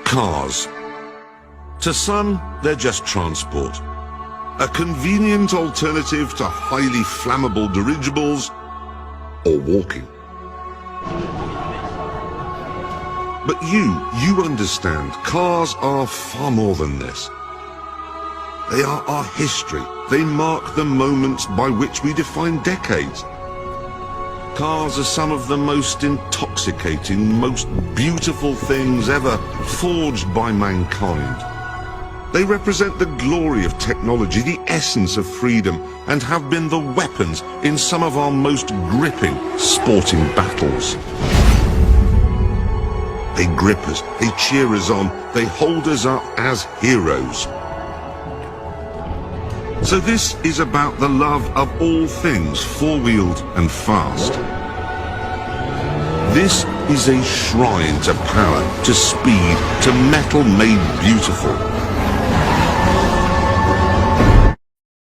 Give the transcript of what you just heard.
Cars. To some, they're just transport. A convenient alternative to highly flammable dirigibles or walking. But you understand, cars are far more than this. They are our history. They mark the moments by which we define decades. Cars are some of the most intoxicating, most beautiful things ever forged by mankind. They represent the glory of technology, the essence of freedom, and have been the weapons in some of our most gripping sporting battles. They grip us, they cheer us on, they hold us up as heroes. So this is about the love of all things four-wheeled and fast. This is a shrine to power, to speed, to metal made beautiful.